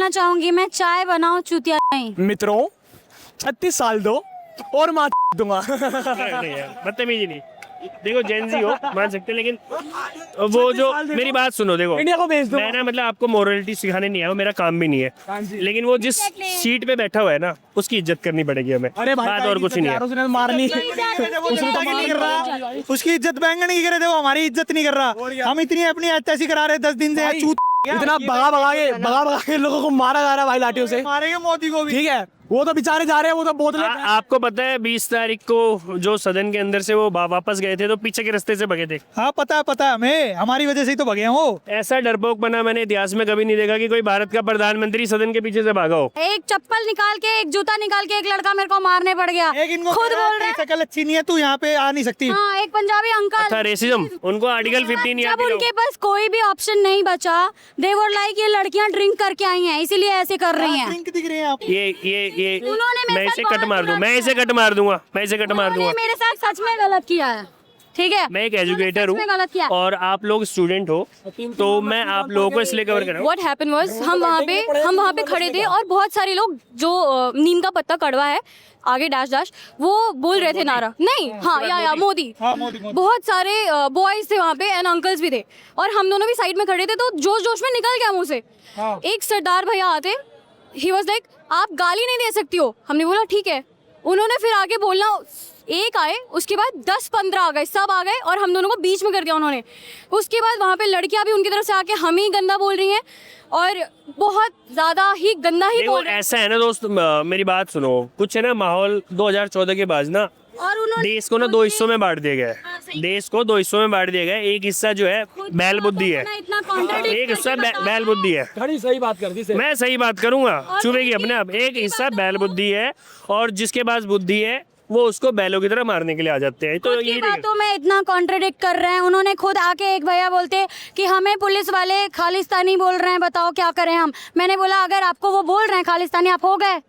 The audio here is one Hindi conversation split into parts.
बोलना चाहूंगी, मैं चाय बनाऊं चूतिया नहीं। मित्रों 36 साल दो और मार दूंगा। बदतमीजी नहीं। देखो जेंजी हो मान सकते हैं, लेकिन वो जो मेरी बात सुनो, देखो इंडिया को भेज दो। मैं ना मतलब आपको मोरलिटी सिखाने नहीं आया हूं, मेरा काम भी नहीं है, लेकिन वो जिस सीट पे बैठा हुआ है ना उसकी इज्जत करनी पड़ेगी हमें। अरे भाई बात और कुछ नहीं है। उसने मारनी नहीं कर रहा, उसकी इज्जत बैंगन की करे, देखो हमारी इज्जत नहीं कर रहा। हम इतनी अपनी ऐसी करा रहे 10 दिन से, चूत इतना भगा के लोगों को मारा जा रहा है भाई लाठियों से। मारेंगे मोदी को भी। ठीक है, वो तो बेचारे जा रहे हैं, वो तो बोतलें आपको पता है 20 तारीख को जो सदन के अंदर से वो वापस गए थे तो पीछे के रास्ते से भगे थे। हाँ पता है हमें, हमारी वजह से ही तो भगे हैं वो। ऐसा डरपोक बना मैंने इतिहास में कभी नहीं देखा कि कोई भारत का प्रधानमंत्री सदन के पीछे से भागा हो। एक चप्पल निकाल के, एक जूता निकाल के एक लड़का मेरे को मारने पड़ गया। एक इनको खुद बोल रहे हैं। शक्ल अच्छी नहीं है, तू यहाँ पे आ नहीं सकती। हाँ, एक पंजाबी अंकल। अच्छा रेसिज्म, उनको आर्टिकल 15 याद जब उनके पास कोई भी ऑप्शन नहीं बचा, दे वर लाइक ये लड़कियां ड्रिंक करके आई हैं इसीलिए ऐसे कर रही हैं। ड्रिंक दिख रही है आप। ये उन्होंने मैं मेरे इसे साथ कट बहुत मार दूं, गलत मैं इसे कट मार दूंगा, मैं इसे कट मार दूंगा। उन्होंने मेरे साथ सच में गलत किया है, ठीक है। मैं एक एजुकेटर सच में गलत किया। हूँ और आप लोग स्टूडेंट हो, तो मैं आप लोगों को इसलिए कवर कर रहा हूँ। What happened was, हम वहाँ पे खड़े थे और बहुत सारे लोग जो नीम का पत्ता कड़वा है आगे डैश डैश वो बोल रहे थे नारा। नहीं, हाँ या मोदी। हाँ, मोदी। बहुत सारे बॉयज थे वहाँ पे एंड अंकल्स भी थे और हम दोनों भी साइड में खड़े थे, तो जोश जोश में निकल गया मुंह से। एक सरदार भैया आते, ही वाज लाइक आप गाली नहीं दे सकती हो। हमने बोला ठीक है। उन्होंने फिर आगे बोलना, एक आए, उसके बाद 10-15 आ गए, सब आ गए और हम दोनों को बीच में कर दिया उन्होंने। उसके बाद वहाँ पे लड़कियां भी उनकी तरफ से आके हम ही गंदा बोल रही हैं और बहुत ज्यादा ही गंदा ही बोल रही हैं। ऐसा है ना दोस्त, मेरी बात सुनो, कुछ है ना माहौल 2014 के बाद ना और उन्होंने देश को ना 2 हिस्सों में बांट दिया गया है। देश को 2 हिस्सों में बांट दिया गया है। एक हिस्सा जो है बैल बुद्धि है, इतना contradict एक हिस्सा बैल बुद्धि है। खड़ी सही बात कर दी। मैं सही बात करूंगा, चुभेगी अपने आप। एक हिस्सा बैल बुद्धि है और जिसके पास बुद्धि है वो उसको बैलों की तरह मारने के लिए आ जाते हैं। तो खुद की ये बातों में इतना कॉन्ट्रडिक्ट कर रहे हैं। उन्होंने खुद आके, एक भैया बोलते कि हमें पुलिस वाले खालिस्तानी बोल रहे हैं, बताओ क्या करें हम। मैंने बोला अगर आपको वो बोल रहे हैं खालिस्तानी, आप हो गए,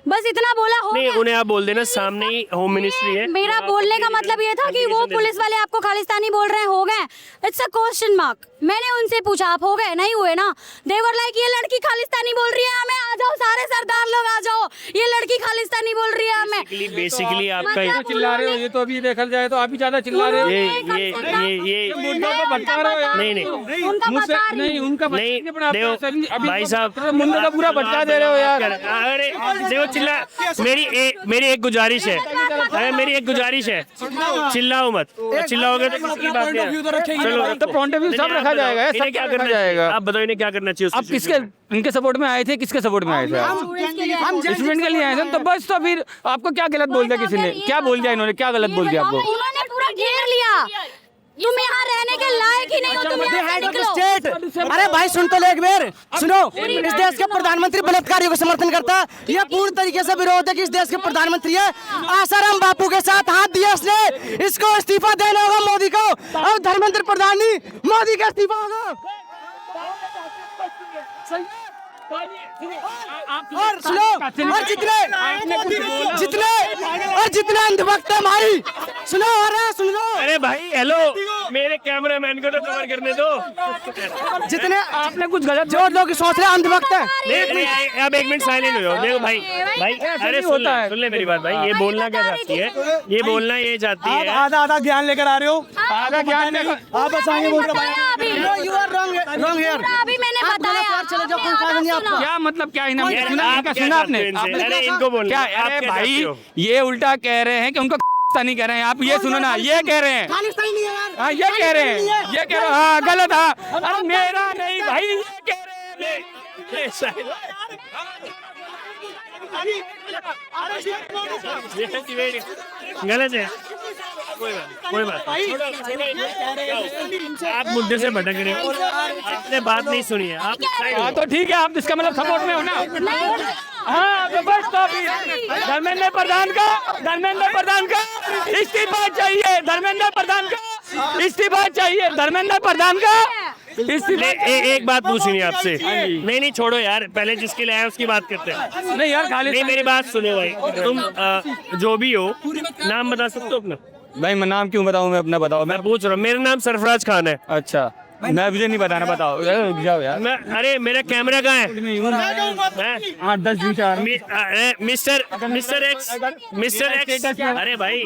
बस इतना बोला हो नहीं, गया। उन्हें आप बोल देना, सामने ही होम मिनिस्ट्री है। मेरा बोलने का मतलब ये था कि वो पुलिस वाले आपको खालिस्तानी बोल रहे हैं, हो गए। It's a question mark. मैंने उनसे पूछा आप हो गए, नहीं हुए ना। देवर लाइक ये लड़की खालिस्तानी बोल रही है हमें, आ जाओ सारे सरदार लोग आ जाओ, ये लड़की खालिस्तानी बोल रही है हमें। बेसिकली आपका मतलब चिल्ला रहे हो, ये तो अभी देखा जाए तो आप ही ज्यादा चिल्ला रहे हो। ये मुद्दों को भटका रहे हो यार। नहीं उनका मुझसे बता रही नहीं, हूँ। उनका नहीं, देखो भाई साहब, मुद्दे को पूरा भटका दे रहे हो यार। अरे देखो चिल्ला, मेरी एक गुजारिश है, अरे मेरी एक गुजारिश है, चिल्लाओ मत। चिल्लाओगे तो किसकी बात है? चलो तो पॉइंट ऑफ व्यू सब रखा जाएगा, सब इन्हें क्या रखा करना जाएगा। चाहिए? आप बताओ इन्हें क्या करना चाहिए? आप किसके, इनके सपोर्ट में आए थे, किसके सपोर्ट में आए थे? हम स्टूडेंट के लिए आए थे, तो बस तो फिर आपको क्या गलत बोल दिया किसी ने? क्या बोल दिया इन्होंने, क्या गलत बोल दिया आपको? उन्होंने पूरा घेर लिया। तुम यहाँ रहने के लायक ही नहीं हो, तुम यहाँ से निकलो। स्टेट, अरे भाई सुन तो ले एक बार, सुनो। इस देश के प्रधानमंत्री बलात्कारियों को समर्थन करता है, यह पूर्ण तरीके से विरोध है कि इस देश के प्रधानमंत्री है। आसाराम बापू के साथ हाथ दिया इसने, इसको इस्तीफा देना होगा मोदी को। अब धर्मेंद्र प्रधान नहीं, मोदी का इस्तीफा होगा। और सुनो, और जितने अंधभक्त है भाई, सुनो, अरे सुन लो। अरे भाई हेलो, मेरे कैमरामैन को तो कवर करने दो। जितने आपने कुछ गलत जो लोग सोच रहे हैं अंधभक्त है। नहीं, अब 1 मिनट साइलेंट हो जाओ। देखो भाई, अरे सुन ले मेरी बात भाई, ये बोलना क्या चाहती है? ये बोलना ये चाहती आप है। आधा ज्ञान लेकर आ रहे हो। आधा ज्ञान नहीं, आप बस आगे बोल रहे हो। You are wrong here. अभी मैंने बताया, चले जाओ, कोई फायदा नहीं आपका। क्या मतलब, क्या इन्हें यार, सुना? आप इनका क्या सुना चाहते आपने? हो इनसे? आपने अरे इनको बोलना, क्या? आप अरे क्या भाई चाहते हो? ये उल्टा कह रहे हैं कि उनको नहीं कह रहे हैं। आप ये सुनो ना, ये कह रहे हैं, खालिस्तानी नहीं है यार। हाँ ये कह रहे हैं, ये कह रहे हैं, हाँ गलत। हाँ अरे मेरा नहीं भाई, ये कह रहे हैं। गलत है, कोई बात। आप मुद्दे से भटक रहे हो, आपने बात नहीं सुनी है। आप हाँ तो ठीक है, आप इसका मतलब सपोर्ट में हो ना? हाँ तो बस तो अभी धर्मेंद्र प्रधान का इस्तीफा चाहिए, धर्मेंद्र प्रधान का इस्तीफा चाहिए, धर्मेंद्र प्रधान का इस्तीफा। एक बात पूछनी है आपसे। नहीं छोड़ो यार, पहले जिसके लिए आए उसकी बात करते हैं। नहीं यार, खाली नहीं मेरी बात सुनो भाई, तुम जो भी हो, नाम बता सकते हो अपना? भाई मैं नाम क्यों बताऊं, मैं अपना बताओ। मैं पूछ रहा हूँ, मेरा नाम सरफराज खान है। अच्छा, मैं मुझे नहीं बताना, बताओ जाओ यार। अरे मेरा कैमरा कहाँ है? हाँ 10 मिस्टर एक्स अरे भाई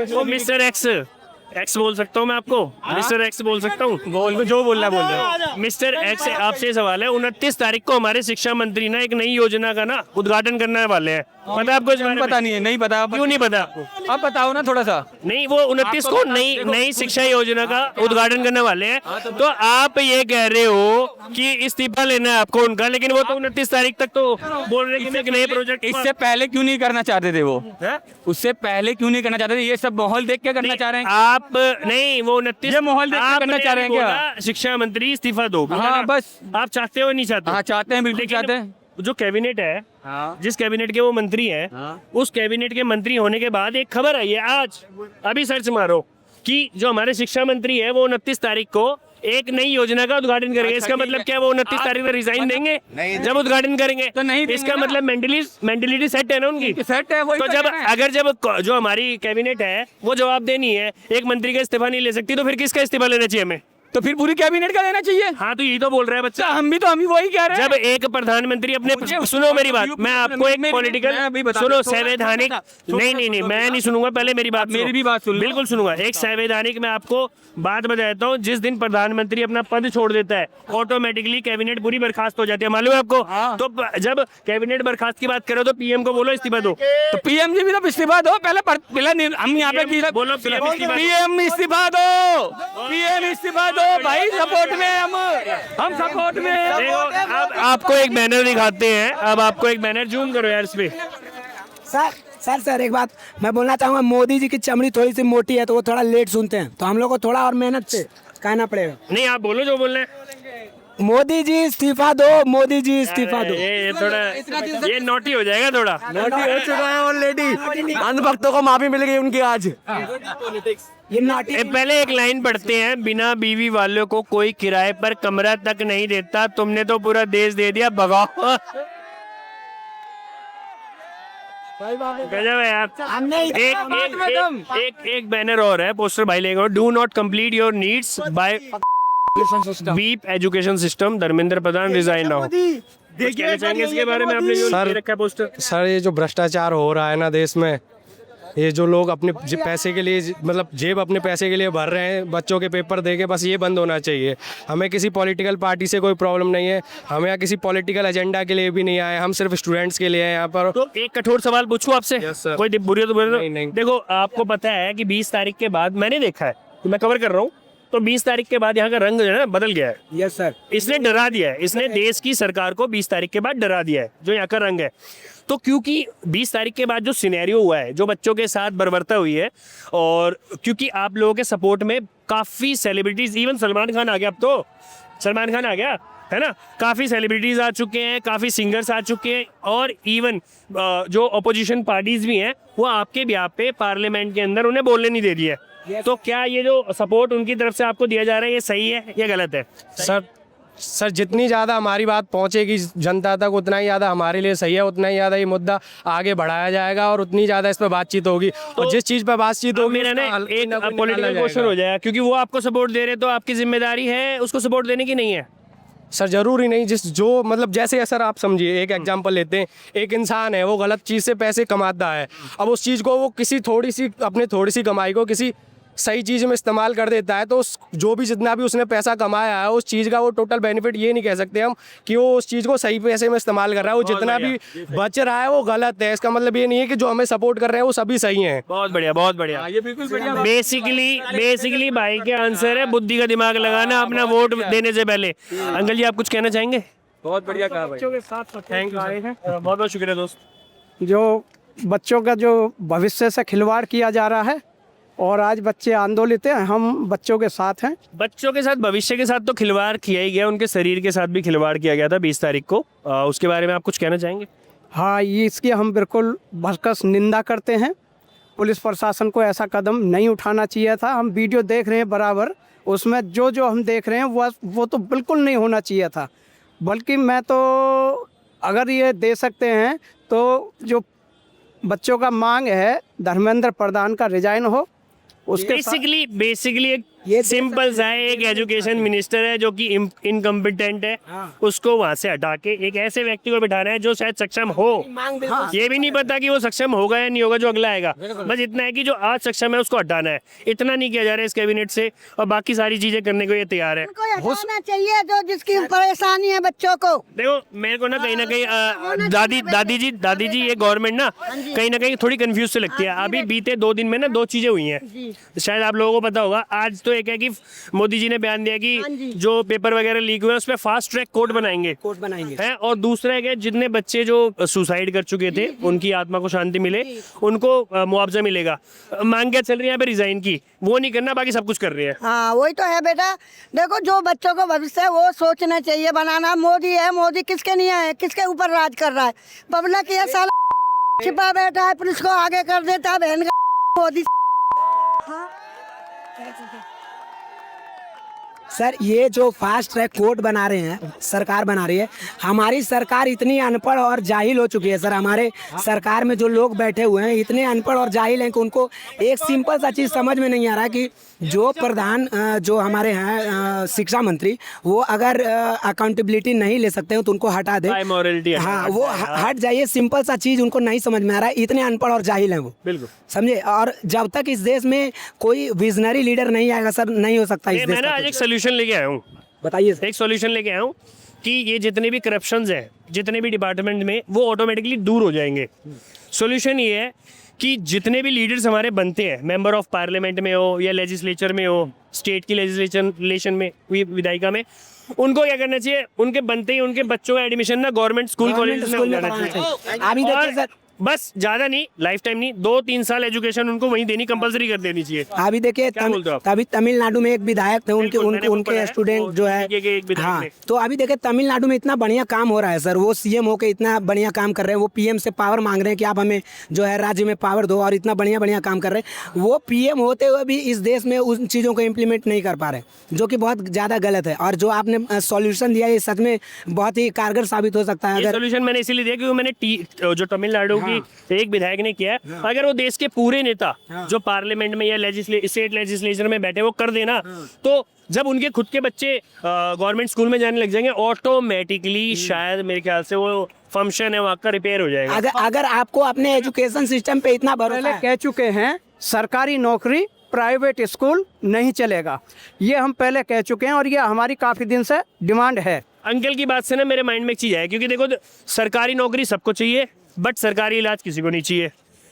वो मिस्टर एक्स बोल सकता हूँ मैं आपको? मिस्टर एक्स बोल सकता हूँ? बोल, जो बोलना बोल रहे हो। मिस्टर एक्स आपसे सवाल है, 29 तारीख को हमारे शिक्षा मंत्री ना एक नई योजना का ना उद्घाटन करने वाले हैं, पता है आपको इस बारे में? पता नहीं है, नहीं पता। क्यों नहीं पता आपको? आप बताओ ना थोड़ा सा। नहीं, वो 29 को नई शिक्षा योजना का उद्घाटन करने वाले हैं, तो आप ये कह रहे हो कि इस्तीफा लेना है आपको उनका, लेकिन वो तो 29 तारीख तक तो बोल रहे हैं कि नए प्रोजेक्ट। इससे पहले क्यों नहीं करना चाहते थे वो? हैं? उससे पहले क्यों नहीं करना चाहते थे? ये सब माहौल देख के करना चाह रहे हैं। आप नहीं, वो 29 ये माहौल देख के करना चाह रहे हैं क्या? शिक्षा मंत्री इस्तीफा दो, हाँ बस। आप चाहते हो नहीं चाहते? हाँ चाहते हैं, बिल्कुल चाहते हैं। जो कैबिनेट है, हाँ। जिस कैबिनेट के वो मंत्री हैं, उस कैबिनेट के मंत्री होने के बाद एक खबर आई है आज, अभी सर्च मारो, कि जो हमारे शिक्षा मंत्री है वो 29 तारीख को एक नई योजना का उद्घाटन करेंगे। इसका मतलब क्या, वो 29 तारीख को रिजाइन देंगे जब उद्घाटन करेंगे? तो नहीं, इसका मतलब मेंटलिटी सेट है ना उनकी, सेट है वही। तो जब जो हमारी कैबिनेट है वो जवाब देनी है, एक मंत्री का इस्तीफा नहीं ले सकती, तो फिर किसका इस्तीफा लेना चाहिए हमें? तो फिर पूरी कैबिनेट का लेना चाहिए। हाँ, तो यही तो बोल रहा है बच्चा। हम भी वही कह रहे हैं। जब एक प्रधानमंत्री अपने, सुनो मेरी बात, मैं आपको एक पॉलिटिकल, सुनो, संवैधानिक, नहीं मैं नहीं सुनूंगा, पहले मेरी बात, मेरी भी बात सुन, बिल्कुल सुनूंगा। एक संवैधानिक मैं आपको बात बताता हूँ, जिस दिन प्रधानमंत्री अपना पद छोड़ देता है ऑटोमेटिकली कैबिनेट पूरी बर्खास्त हो जाती है, मालूम है आपको? तो जब कैबिनेट बर्खास्त की बात करो तो पीएम को बोलो इस्तीफा दो। तो पीएम जी भी तो इस्तीफा दो पहले हम यहाँ पे बोलो पीएम इस्तीफा दो, पीएम इस्तीफा दो भाई। सपोर्ट में हम सपोर्ट में। अब आपको एक बैनर दिखाते हैं, अब आपको एक बैनर, जूम करो यार इस पे। सर एक बात मैं बोलना चाहूँगा, मोदी जी की चमड़ी थोड़ी सी मोटी है तो वो थोड़ा लेट सुनते हैं, तो हम लोग को थोड़ा और मेहनत से कहना पड़ेगा। नहीं, आप बोलो जो बोलना है। मोदी जी इस्तीफा दो, मोदी जी इस्तीफा दो। ये थोड़ा ये नोटी हो जाएगा, थोड़ा नोटी हो चुका है ऑलरेडी, अंधभक्तों को माफी मिल गई उनकी आज। ये नोटी। पहले एक लाइन पढ़ते हैं, बिना बीवी वालों को कोई किराए पर कमरा तक नहीं देता, तुमने तो पूरा देश दे दिया, भगाओ। गजब है यार। एक बैनर और है, पोस्टर भाई लेगा, do not complete your needs by weep education system, Dharmendra Pradhan resign now. कहना चाहेंगे इसके बारे में? आपने जो रखा है पोस्टर। सर, ये जो भ्रष्टाचार हो रहा है ना देश में, ये जो लोग अपने पैसे के लिए, मतलब जेब अपने पैसे के लिए भर रहे हैं बच्चों के पेपर देके, बस ये बंद होना चाहिए। हमें किसी पॉलिटिकल पार्टी से कोई प्रॉब्लम नहीं है, हम यहाँ किसी पॉलिटिकल एजेंडा के लिए भी नहीं आए, हम सिर्फ स्टूडेंट्स के लिए हैं यहाँ पर। तो एक कठोर सवाल पूछूं आपसे? Yes, sir. कोई बुरी तो बुरी नहीं। देखो, आपको पता है कि 20 तारीख के बाद, मैंने देखा है, तो मैं कवर कर रहा हूँ, तो 20 तारीख के बाद यहाँ का रंग जो है ना बदल गया है। Yes sir. इसने डरा दिया है, इसने देश की सरकार को 20 तारीख के बाद डरा दिया है, जो यहाँ का रंग है। तो क्योंकि 20 तारीख के बाद जो सिनेरियो हुआ है, जो बच्चों के साथ बर्बरता हुई है, और क्योंकि आप लोगों के सपोर्ट में काफ़ी सेलिब्रिटीज, इवन सलमान खान आ गया, अब तो सलमान खान आ गया है ना, काफ़ी सेलिब्रिटीज आ चुके हैं, काफ़ी सिंगर्स आ चुके हैं, और इवन जो अपोजिशन पार्टीज भी हैं वो आपके ब्याह पे पार्लियामेंट के अंदर उन्हें बोलने नहीं दे रही है। तो क्या ये जो सपोर्ट उनकी तरफ से आपको दिया जा रहा है, ये सही है या गलत है? सर जितनी ज़्यादा हमारी बात पहुँचेगी जनता तक, उतना ही ज़्यादा हमारे लिए सही है, उतना ही ज़्यादा ये मुद्दा आगे बढ़ाया जाएगा और उतनी ज़्यादा इस पर बातचीत होगी। और जिस चीज़ पर बातचीत होगी, मेरा ना एक पॉलिटिकल क्वेश्चन हो जाएगा, क्योंकि वो आपको सपोर्ट दे रहे हैं, तो आपकी जिम्मेदारी है उसको सपोर्ट देने की, नहीं है? सर जरूरी नहीं, जो मतलब जैसे सर आप समझिए, एक एग्जांपल लेते हैं, एक इंसान है, वो गलत चीज़ से पैसे कमाता है, अब उस चीज़ को वो किसी अपने थोड़ी सी कमाई को किसी सही चीज़ में इस्तेमाल कर देता है, तो जो भी जितना भी उसने पैसा कमाया है उस चीज़ का वो टोटल बेनिफिट ये नहीं कह सकते हम कि वो उस चीज़ को सही पैसे में इस्तेमाल कर रहा है। वो जितना भी बच रहा है वो गलत है, इसका मतलब ये नहीं है कि जो हमें सपोर्ट कर रहे हैं वो सभी सही हैं। बहुत बढ़िया, बहुत बढ़िया। ये बिल्कुल बढ़िया। बेसिकली भाई के आंसर है बुद्धि का दिमाग लगाना अपना वोट देने से पहले। अंकल जी, आप कुछ कहना चाहेंगे? बहुत बढ़िया कहा भाई। बच्चों के साथ थैंक यू, बहुत बहुत शुक्रिया दोस्त। जो बच्चों का जो भविष्य से खिलवाड़ किया जा रहा है, और आज बच्चे आंदोलित हैं, हम बच्चों के साथ हैं। बच्चों के साथ, भविष्य के साथ तो खिलवाड़ किया ही गया, उनके शरीर के साथ भी खिलवाड़ किया गया था 20 तारीख को। उसके बारे में आप कुछ कहना चाहेंगे? हाँ, ये इसकी हम बिल्कुल भरकस निंदा करते हैं। पुलिस प्रशासन को ऐसा कदम नहीं उठाना चाहिए था। हम वीडियो देख रहे हैं बराबर, उसमें जो हम देख रहे हैं वो तो बिल्कुल नहीं होना चाहिए था। बल्कि मैं तो अगर ये दे सकते हैं तो जो बच्चों का मांग है, धर्मेंद्र प्रधान का रिजाइन हो, उसके बेसिकली एक ये सिंपल सा है, एक एजुकेशन मिनिस्टर है जो कि इनकम्पिटेंट है, उसको वहां से हटा के एक ऐसे व्यक्ति को बिठाना है जो शायद सक्षम हो। ये भी नहीं पता कि वो सक्षम होगा या नहीं होगा जो अगला आएगा, बस इतना है कि जो आज सक्षम है उसको हटाना है। इतना नहीं किया जा रहा है इस कैबिनेट से, और बाकी सारी चीजें करने को ये तैयार है। होना चाहिए जो जिसकी परेशानी है बच्चों को। देखो मेरे को ना कहीं दादी जी ये गवर्नमेंट ना कहीं थोड़ी कंफ्यूज से लगती है। अभी बीते 2 दिन में ना 2 चीजें हुई हैं, शायद आप लोगों को पता होगा। आज तो एक है कि मोदी जी ने बयान दिया कि जो पेपर वगैरह लीक हुए उस पर फास्ट ट्रैक कोर्ट बनाएंगे हैं, और दूसरा है कि जितने बच्चे जो सुसाइड कर चुके थे उनकी आत्मा को शांति मिले, उनको मुआवजा मिलेगा। मांग क्या चल रही है यहाँ पे रिजाइन की, वो नहीं करना, बाकी सब कुछ कर रही है। हाँ वही तो है बेटा, देखो जो बच्चों को भविष्य है वो सोचना चाहिए बनाना। मोदी है, मोदी किसके नहीं है, किसके ऊपर राज कर रहा है? पब्लिक ये साला छिपा बैठा है, पुलिस को आगे कर देता है बहन का मोदी। सर ये जो फास्ट ट्रैक कोर्ट बना रहे हैं, सरकार बना रही है, हमारी सरकार इतनी अनपढ़ और जाहिल हो चुकी है। सर हमारे सरकार में जो लोग बैठे हुए हैं इतने अनपढ़ और जाहिल हैं कि उनको एक सिंपल सा चीज़ समझ में नहीं आ रहा कि जो प्रधान जो हमारे हैं शिक्षा मंत्री, वो अगर अकाउंटेबिलिटी नहीं ले सकते हैं तो उनको हटा दे। हाँ वो हट जाइए, सिंपल सा चीज़ उनको नहीं समझ में आ रहा है, इतने अनपढ़ और जाहिल हैं वो, बिल्कुल समझे। और जब तक इस देश में कोई विजनरी लीडर नहीं आएगा सर, नहीं हो सकता इस देश मैं ना आज एक सोल्यूशन लेके आया हूँ। बताइए। एक सॉल्यूशन लेके आया हूँ कि ये जितने भी करप्शंस हैं जितने भी डिपार्टमेंट में, वो ऑटोमेटिकली दूर हो जाएंगे। सॉल्यूशन ये है कि जितने भी लीडर्स हमारे बनते हैं, मेंबर ऑफ पार्लियामेंट में हो या लेजिस्लेचर में हो, स्टेट की लेजिस्लेशन में, विधायिका में, उनको क्या करना चाहिए, उनके बनते ही उनके बच्चों का एडमिशन ना गवर्नमेंट स्कूल कॉलेज में हो जाना चाहिए। अभी देखिए सर, बस ज्यादा नहीं, लाइफ टाइम नहीं, 2-3 साल एजुकेशन उनको वहीं देनी कंपलसरी कर देनी चाहिए। अभी देखिए तभी तमिलनाडु में एक विधायक थे, उनके स्टूडेंट जो है, हाँ, तो अभी देखिए तमिलनाडु में इतना बढ़िया काम हो रहा है सर। वो सीएम होके इतना बढ़िया काम कर रहे हैं, वो पीएम से पावर मांग रहे हैं कि आप हमें जो है राज्य में पावर दो, और इतना बढ़िया काम कर रहे हैं। वो पीएम होते हुए भी इस देश में उन चीज़ों को इम्प्लीमेंट नहीं कर पा रहे, जो कि बहुत ज़्यादा गलत है। और जो आपने सॉल्यूशन दिया ये सच में बहुत ही कारगर साबित हो सकता है। अगर सॉल्यूशन मैंने इसीलिए दिया क्योंकि मैंने जो तमिलनाडु की एक विधायक ने किया है, अगर वो देश के पूरे नेता जो पार्लियामेंट में या स्टेट लेजिस्लेचर में बैठे वो कर देना, तो जब उनके खुद के बच्चे गवर्नमेंट स्कूल में जाने लग जाएंगे, ऑटोमेटिकली शायद मेरे ख्याल से वो फंक्शन है वहाँ का रिपेयर हो जाएगा। अगर आपको अपने एजुकेशन सिस्टम पे इतना भरोसा है, कह चुके हैं सरकारी नौकरी प्राइवेट स्कूल नहीं चलेगा, ये हम पहले कह चुके हैं और ये हमारी काफ़ी दिन से डिमांड है। अंकल की बात से ना मेरे माइंड में एक चीज़ है, क्योंकि देखो सरकारी नौकरी सबको चाहिए बट सरकारी इलाज किसी को नहीं चाहिए,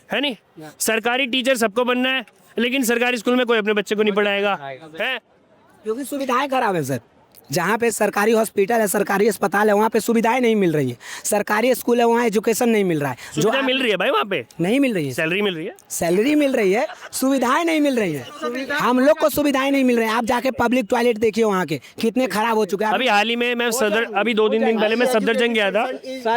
है नहीं। सरकारी टीचर सबको बनना है लेकिन सरकारी स्कूल में कोई अपने बच्चे को नहीं पढ़ाएगा, है क्योंकि सुविधाएं खराब है सर। जहाँ पे सरकारी हॉस्पिटल है, सरकारी अस्पताल है, वहाँ पे सुविधाएं नहीं मिल रही है। सरकारी स्कूल है, वहाँ एजुकेशन नहीं मिल रहा है। जो मिल रही है भाई, वहाँ पे नहीं मिल रही है। सैलरी मिल रही है, सैलरी मिल रही है, सुविधाएं नहीं मिल रही है। हम लोग को सुविधाएं नहीं मिल रही है। आप जाके पब्लिक टॉयलेट देखिए वहाँ के कितने खराब हो चुके हैं। अभी हाल ही में मैं अभी 2-3 दिन पहले मैं सफदरजंग गया था।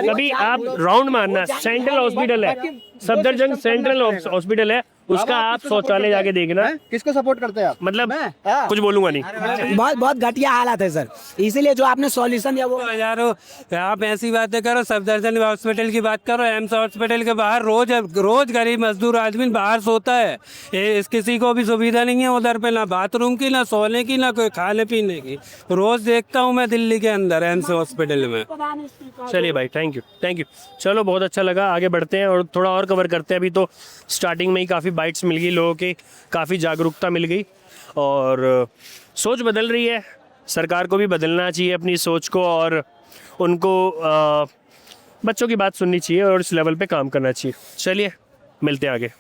अभी आप राउंड मारना, सेंट्रल हॉस्पिटल है, सफदरजंग सेंट्रल हॉस्पिटल है, उसका आप शौचालय जाके देखना। किसको सपोर्ट करते हैं आप? मतलब कुछ बोलूंगा नहीं, बहुत घटिया हालत है सर। इसीलिए जो आपने सॉल्यूशन दिया वो यारो, आप ऐसी बातें करो, सफदरजंग हॉस्पिटल की बात करो। एम्स हॉस्पिटल के बाहर रोज गरीब मजदूर आदमी बाहर सोता है। किसी को भी सुविधा नहीं है उधर पे, ना बाथरूम की, ना सोने की, ना कोई खाने पीने की। रोज देखता हूँ मैं दिल्ली के अंदर एम्स हॉस्पिटल में। चलिए भाई, थैंक यू। चलो बहुत अच्छा लगा, आगे बढ़ते हैं और थोड़ा और कवर करते हैं। अभी तो स्टार्टिंग में ही काफ़ी बाइट्स मिल गई लोगों की, काफ़ी जागरूकता मिल गई और सोच बदल रही है। सरकार को भी बदलना चाहिए अपनी सोच को, और उनको बच्चों की बात सुननी चाहिए और इस लेवल पे काम करना चाहिए। चलिए मिलते हैं आगे।